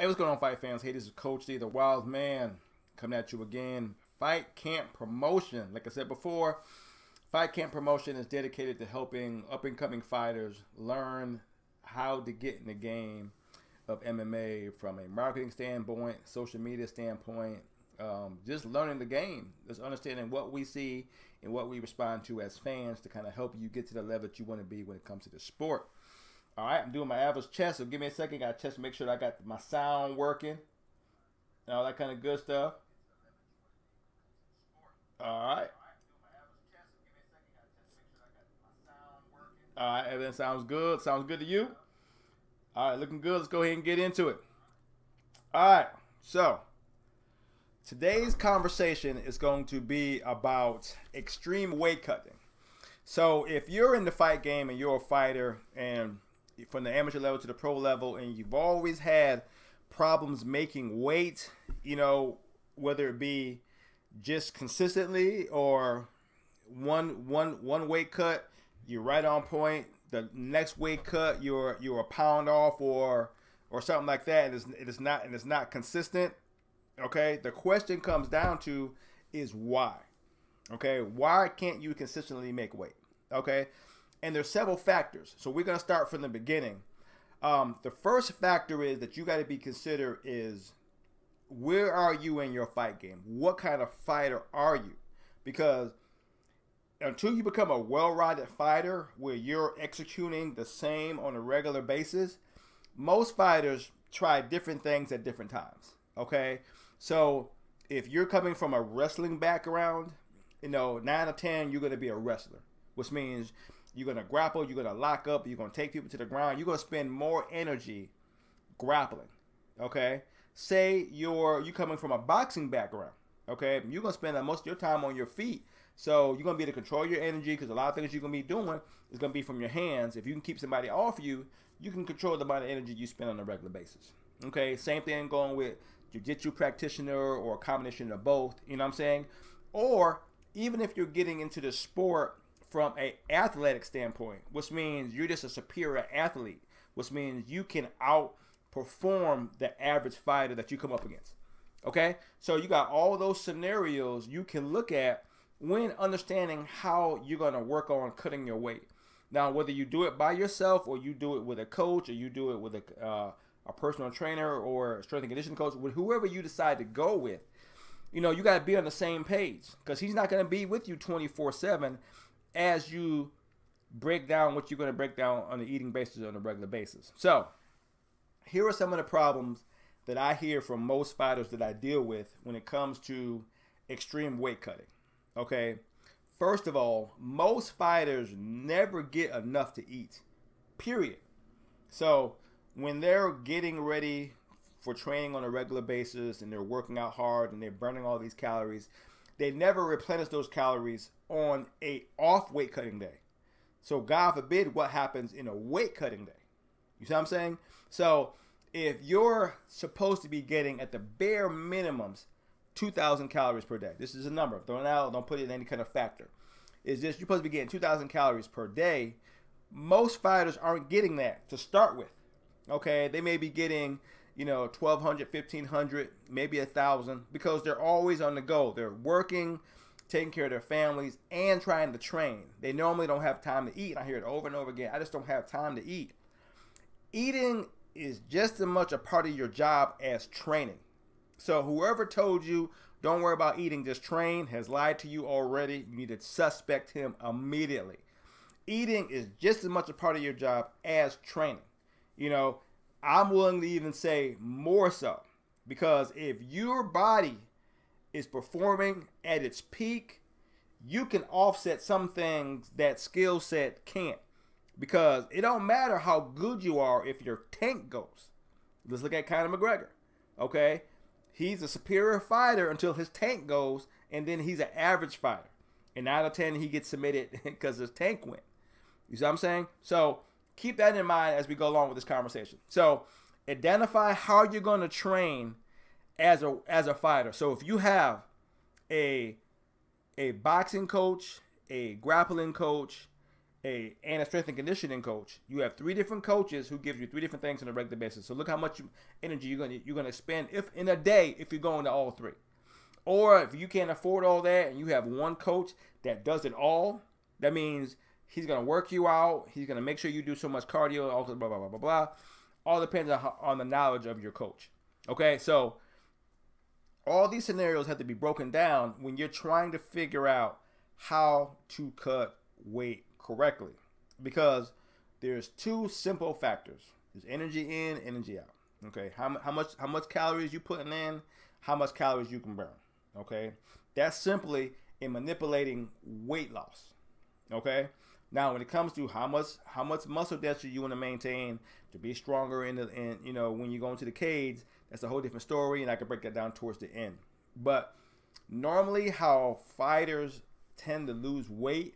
Hey, what's going on, fight fans? Hey, this is Coach D, the Wild Man, coming at you again. Fight Camp Promotion. Like I said before, Fight Camp Promotion is dedicated to helping up-and-coming fighters learn how to get in the game of MMA from a marketing standpoint, social media standpoint, just learning the game, just understanding what we see and what we respond to as fans to kind of help you get to the level that you want to be when it comes to the sport. All right, I'm doing my average chest, so give me a second. Got to test to make sure that I got my sound working and all that kind of good stuff. All right. All right, everything sounds good. Sounds good to you? All right, looking good. Let's go ahead and get into it. All right, so today's conversation is going to be about extreme weight cutting. So if you're in the fight game and you're a fighter and from the amateur level to the pro level and you've always had problems making weight, you know, whether it be just consistently or one weight cut, you're right on point. The next weight cut, you're a pound off or something like that, and it's not consistent. Okay, the question comes down to is why. Okay, why can't you consistently make weight? Okay, and there's several factors. So we're gonna start from the beginning. The first factor is that you got to be considered is where are you in your fight game? What kind of fighter are you? Because until you become a well-rounded fighter where you're executing the same on a regular basis, most fighters try different things at different times. Okay, so if you're coming from a wrestling background, you know, 9 out of 10 you're going to be a wrestler, which means you're going to grapple, you're going to lock up, you're going to take people to the ground, you're going to spend more energy grappling. Okay, say you're coming from a boxing background. Okay, you're going to spend most of your time on your feet. So you're going to be able to control your energy because a lot of things you're going to be doing is going to be from your hands. If you can keep somebody off you, you can control the amount of energy you spend on a regular basis. Okay, same thing going with jiu-jitsu practitioner or a combination of both, you know what I'm saying? Or even if you're getting into the sport from an athletic standpoint, which means you're just a superior athlete, which means you can outperform the average fighter that you come up against. Okay, so you got all those scenarios you can look at when understanding how you're going to work on cutting your weight. Now, whether you do it by yourself or you do it with a coach or you do it with a personal trainer or a strength and conditioning coach, with whoever you decide to go with, you know, you got to be on the same page because he's not going to be with you 24/7 as you break down what you're going to break down on the eating basis on a regular basis. So here are some of the problems that I hear from most fighters that I deal with when it comes to extreme weight cutting. Okay, first of all, most fighters never get enough to eat, period. So when they're getting ready for training on a regular basis and they're working out hard and they're burning all these calories, they never replenish those calories on a off weight cutting day. So God forbid what happens in a weight cutting day. You see what I'm saying? So if you're supposed to be getting at the bare minimums 2,000 calories per day. This is a number. Throw it out. Don't put it in any kind of factor. It's just you're supposed to be getting 2,000 calories per day. Most fighters aren't getting that to start with. Okay, they may be getting, you know, 1,200, 1,500, maybe 1,000 because they're always on the go. They're working, taking care of their families, and trying to train. They normally don't have time to eat. I hear it over and over again. I just don't have time to eat. Eating is just as much a part of your job as training. So whoever told you, don't worry about eating, just train, has lied to you already. You need to suspect him immediately. Eating is just as much a part of your job as training. You know, I'm willing to even say more so. Because if your body is performing at its peak, you can offset some things that skill set can't. Because it don't matter how good you are if your tank goes. Let's look at Conor McGregor. Okay? He's a superior fighter until his tank goes, and then he's an average fighter. And 9 out of 10, he gets submitted because his tank went. You see what I'm saying? So keep that in mind as we go along with this conversation. So identify how you're going to train as a fighter. So if you have a boxing coach, a grappling coach, and a strength and conditioning coach, you have 3 different coaches who give you 3 different things on a regular basis. So look how much energy you're gonna spend if in a day if you're going to all 3. Or if you can't afford all that and you have one coach that does it all, that means he's gonna work you out. He's gonna make sure you do so much cardio. All blah blah blah blah blah. All depends on the knowledge of your coach. Okay, so all these scenarios have to be broken down when you're trying to figure out how to cut weight correctly, because there's 2 simple factors. There's energy in, energy out. Okay, how much calories you putting in, how much calories you can burn. Okay, that's simply in manipulating weight loss. Okay, now when it comes to how much muscle density you want to maintain to be stronger in when you go into the cage, that's a whole different story, and I can break that down towards the end. But normally how fighters tend to lose weight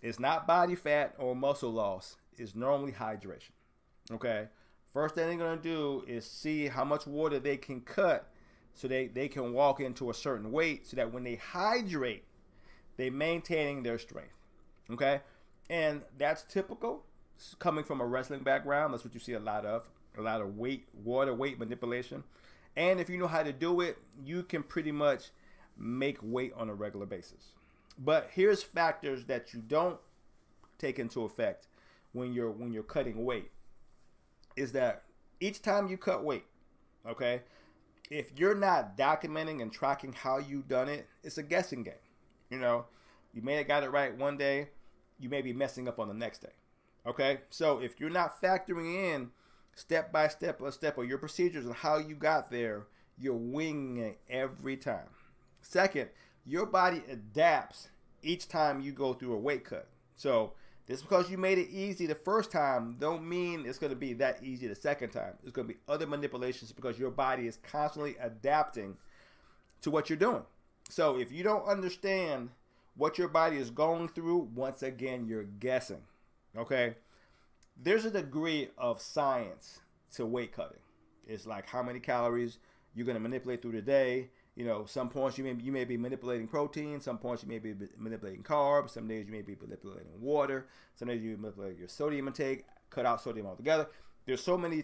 is not body fat or muscle loss. It's normally hydration. Okay, first thing they're going to do is see how much water they can cut so they can walk into a certain weight, so that when they hydrate, they're maintaining their strength. Okay, and that's typical coming from a wrestling background. That's what you see a lot of water weight manipulation. And if you know how to do it, you can pretty much make weight on a regular basis. But here's factors that you don't take into effect when you're cutting weight, is that each time you cut weight, okay, if you're not documenting and tracking how you done it, it's a guessing game. You may have got it right one day, you may be messing up on the next day. Okay, so if you're not factoring in step by step of your procedures and how you got there, you're winging it every time. Second, your body adapts each time you go through a weight cut. So just because you made it easy the first time don't mean it's going to be that easy the second time. There's going to be other manipulations because your body is constantly adapting to what you're doing. So if you don't understand what your body is going through, once again, you're guessing. Okay? There's a degree of science to weight cutting. It's like how many calories you're going to manipulate through the day. Some points you may be manipulating protein. Some points you may be manipulating carbs. Some days you may be manipulating water. Some days you manipulate your sodium intake. Cut out sodium altogether. There's so many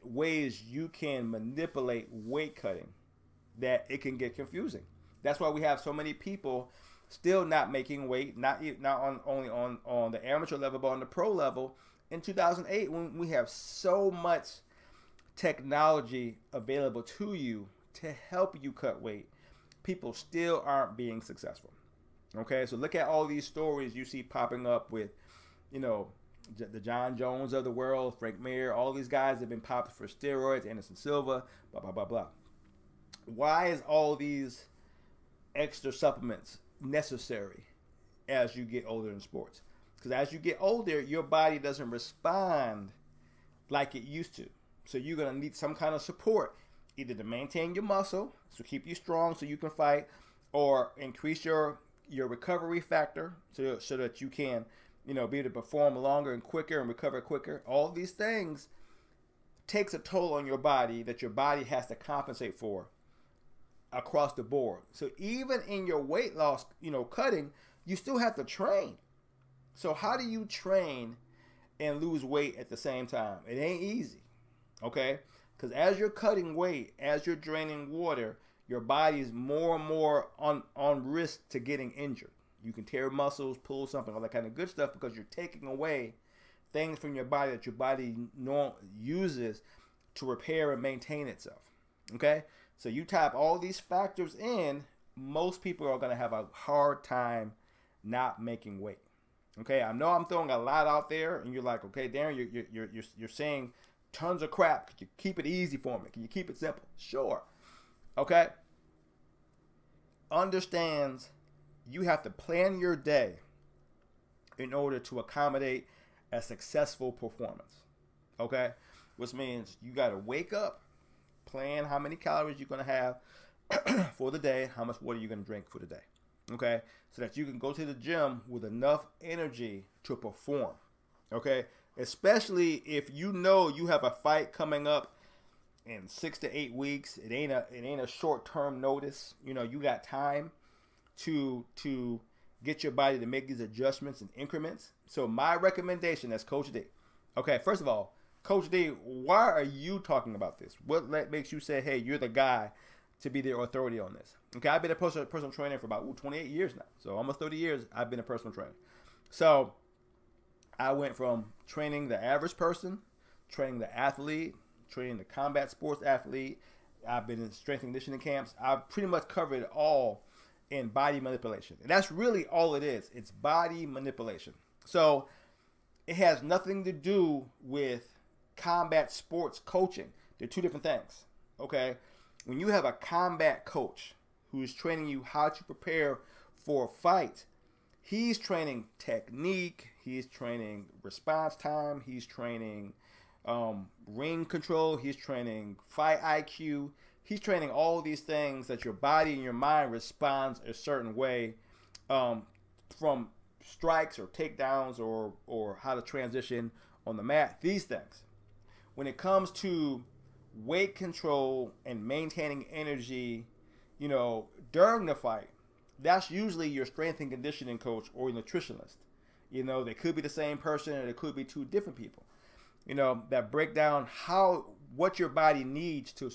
ways you can manipulate weight cutting that it can get confusing. That's why we have so many people still not making weight, not only on the amateur level, but on the pro level. In 2008, when we have so much technology available to you to help you cut weight, people still aren't being successful. Okay, so look at all these stories you see popping up with, the John Jones of the world, Frank Mir, all these guys have been popped for steroids, Anderson Silva, blah, blah, blah, blah. Why is all these extra supplements necessary as you get older in sports? Because as you get older, your body doesn't respond like it used to. So you're going to need some kind of support, either to maintain your muscle, so keep you strong so you can fight, or increase your recovery factor so that you can, be able to perform longer and quicker and recover quicker. All these things takes a toll on your body that your body has to compensate for across the board. So even in your weight loss, cutting, you still have to train. So how do you train and lose weight at the same time? It ain't easy, okay? Because as you're cutting weight, as you're draining water, your body is more and more on risk to getting injured. You can tear muscles, pull something, all that kind of good stuff, because you're taking away things from your body that your body uses to repair and maintain itself, okay? So you type all these factors in, most people are going to have a hard time not making weight. Okay, I know I'm throwing a lot out there, and you're like, okay, Darren, you're saying tons of crap. Could you keep it easy for me? Can you keep it simple? Sure. Okay. Understands you have to plan your day in order to accommodate a successful performance. Okay, which means you got to wake up, plan how many calories you're going to have for the day, how much water you're going to drink for the day. Okay, so that you can go to the gym with enough energy to perform. Okay, especially if you know you have a fight coming up in 6 to 8 weeks. It ain't a short-term notice. You got time to get your body to make these adjustments in increments. So my recommendation as Coach D. Okay, first of all, Coach D, why are you talking about this? What makes you say, hey, you're the guy to be the authority on this? Okay, I've been a personal trainer for about 28 years now. So almost 30 years I've been a personal trainer. So I went from training the average person, training the athlete, training the combat sports athlete. I've been in strength and conditioning camps. I've pretty much covered it all in body manipulation. And that's really all it is. It's body manipulation. So it has nothing to do with combat sports coaching. They're two different things. Okay? When you have a combat coach who's training you how to prepare for a fight, he's training technique, he's training response time, he's training ring control, he's training fight IQ, he's training all these things that your body and your mind responds a certain way from strikes or takedowns or how to transition on the mat, these things. When it comes to weight control and maintaining energy, you know, during the fight, that's usually your strength and conditioning coach or your nutritionist. You know, they could be the same person or they could be two different people, you know, that break down what your body needs to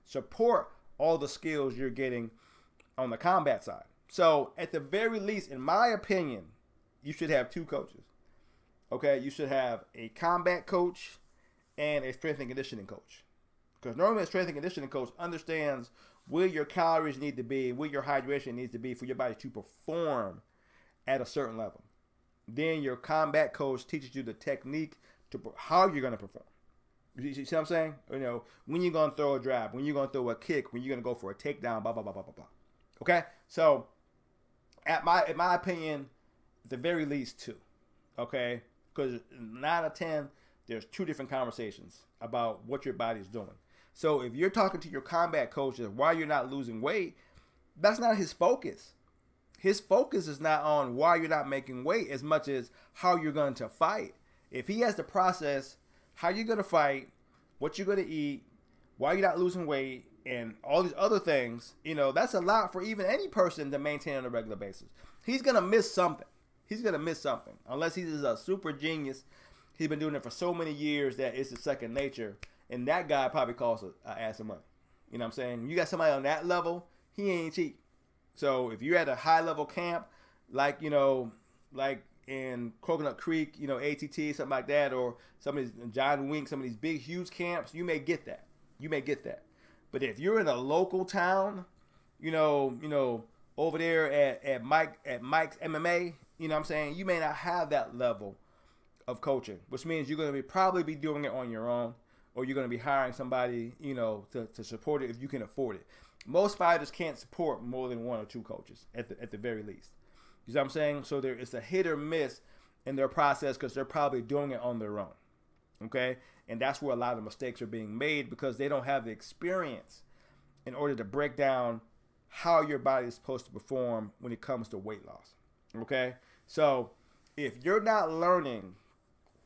support all the skills you're getting on the combat side. So at the very least, in my opinion, you should have two coaches. Okay, you should have a combat coach and a strength and conditioning coach. Because normally a strength and conditioning coach understands where your calories need to be, where your hydration needs to be for your body to perform at a certain level. Then your combat coach teaches you the technique to how you're going to perform. You see what I'm saying? You know, when you're going to throw a jab, when you're going to throw a kick, when you're going to go for a takedown, blah, blah, blah, blah, blah, blah. Okay? So, in my opinion, at the very least two. Okay? Because 9 out of 10, there's two different conversations about what your body's doing. So if you're talking to your combat coach why you're not losing weight, that's not his focus. His focus is not on why you're not making weight as much as how you're going to fight. If he has to process how you're going to fight, what you're going to eat, why you're not losing weight, and all these other things, you know, that's a lot for even any person to maintain on a regular basis. He's going to miss something. He's going to miss something. Unless he's a super genius. He's been doing it for so many years that it's his second nature. And that guy probably costs an ass of money. You know what I'm saying? You got somebody on that level, he ain't cheap. So if you're at a high level camp, like, you know, like in Coconut Creek, you know, ATT, something like that, or some of these John Wink, some of these big, huge camps, you may get that. You may get that. But if you're in a local town, you know, over there at Mike's MMA, you know what I'm saying, you may not have that level of coaching, which means you're going to probably be doing it on your own, or you're going to be hiring somebody, you know, to support it if you can afford it. Most fighters can't support more than one or two coaches at the very least. You see what I'm saying? So it's a hit or miss in their process because they're probably doing it on their own. Okay? And that's where a lot of mistakes are being made because they don't have the experience in order to break down how your body is supposed to perform when it comes to weight loss. Okay? So if you're not learning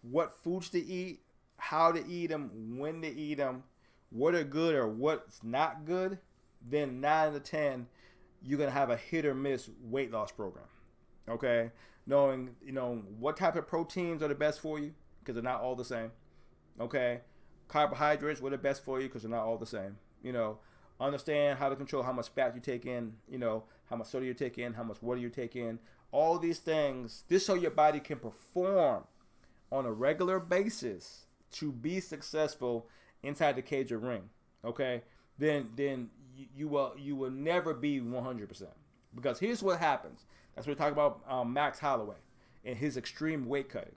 what foods to eat, how to eat them, when to eat them, what are good or what's not good, then 9 out of 10, you're going to have a hit or miss weight loss program. Okay? Knowing, you know, what type of proteins are the best for you because they're not all the same. Okay? Carbohydrates, what are best for you because they're not all the same. You know, understand how to control how much fat you take in, you know, how much soda you take in, how much water you take in. All these things, this so your body can perform on a regular basis to be successful inside the cage or ring, okay? Then you will never be 100%. Because here's what happens. That's what we talk about Max Holloway and his extreme weight cutting.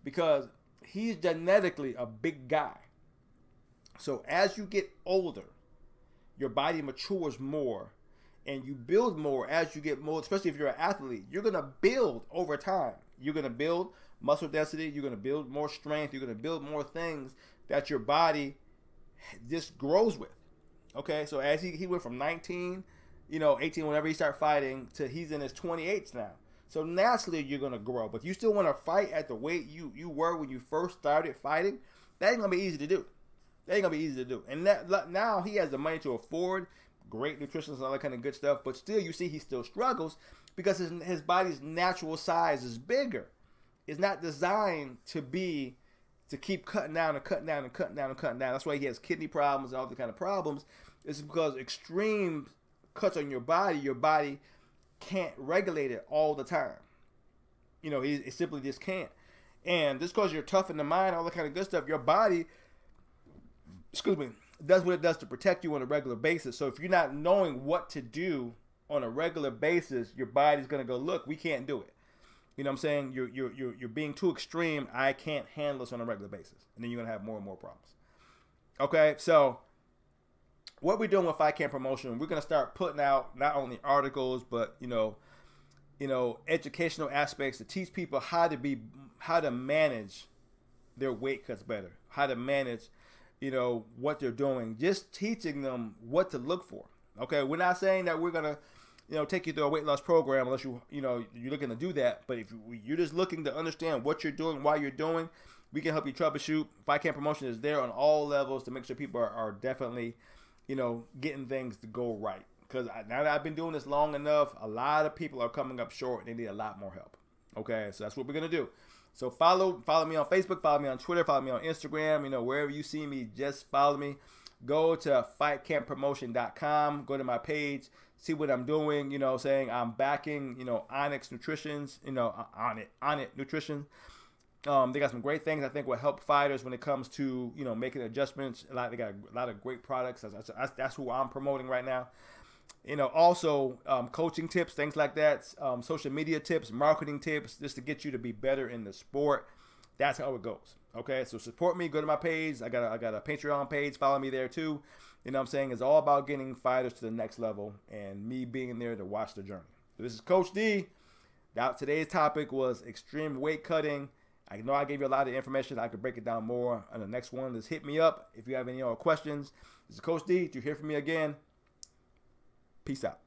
Because he's genetically a big guy. So as you get older, your body matures more and you build more as you get more, especially if you're an athlete. You're going to build over time. You're going to build muscle density. You're going to build more strength. You're going to build more things that your body just grows with. Okay, so as he went from 19, 18, whenever he started fighting, to he's in his 28s now. So naturally you're going to grow. But if you still want to fight at the weight you were when you first started fighting, that ain't going to be easy to do. That ain't going to be easy to do. And now he has the money to afford great nutrition and all that kind of good stuff, but still you see he still struggles because his body's natural size is bigger. It's not designed to keep cutting down and cutting down and cutting down and cutting down. That's why he has kidney problems and all the kind of problems. It's because extreme cuts on your body can't regulate it all the time. You know, it simply just can't. And just because you're tough in the mind, all that kind of good stuff, your body, does what it does to protect you on a regular basis. So if you're not knowing what to do on a regular basis, your body's gonna go, look, we can't do it. You know what I'm saying? You're being too extreme. I can't handle this on a regular basis, and then you're gonna have more and more problems. Okay, so what we're doing with Fight Camp Promotion, we're gonna start putting out not only articles, but educational aspects to teach people how to manage their weight cuts better, how to manage, what they're doing, just teaching them what to look for. Okay, we're not saying that we're gonna, take you through a weight loss program unless you're looking to do that. But if you're just looking to understand what you're doing, why you're doing, we can help you troubleshoot. Fight Camp Promotion is there on all levels to make sure people are definitely, getting things to go right. Because now that I've been doing this long enough, a lot of people are coming up short and they need a lot more help. Okay, so that's what we're gonna do. So follow me on Facebook, follow me on Twitter, follow me on Instagram. Wherever you see me, just follow me. Go to fightcamppromotion.com. Go to my page, see what I'm doing. Saying I'm backing, Onyx Nutrition's, on it Nutrition. They got some great things I think will help fighters when it comes to making adjustments. They got a lot of great products. That's who I'm promoting right now. Also coaching tips, things like that, social media tips, marketing tips, just to get you to be better in the sport. That's how it goes. Okay, so support me. Go to my page. I got a Patreon page. Follow me there too. It's all about getting fighters to the next level and me being there to watch the journey. So this is Coach D. Now today's topic was extreme weight cutting. I know I gave you a lot of information. I could break it down more on the next one. Just hit me up if you have any other questions. This is Coach D. To hear from me again. Peace out.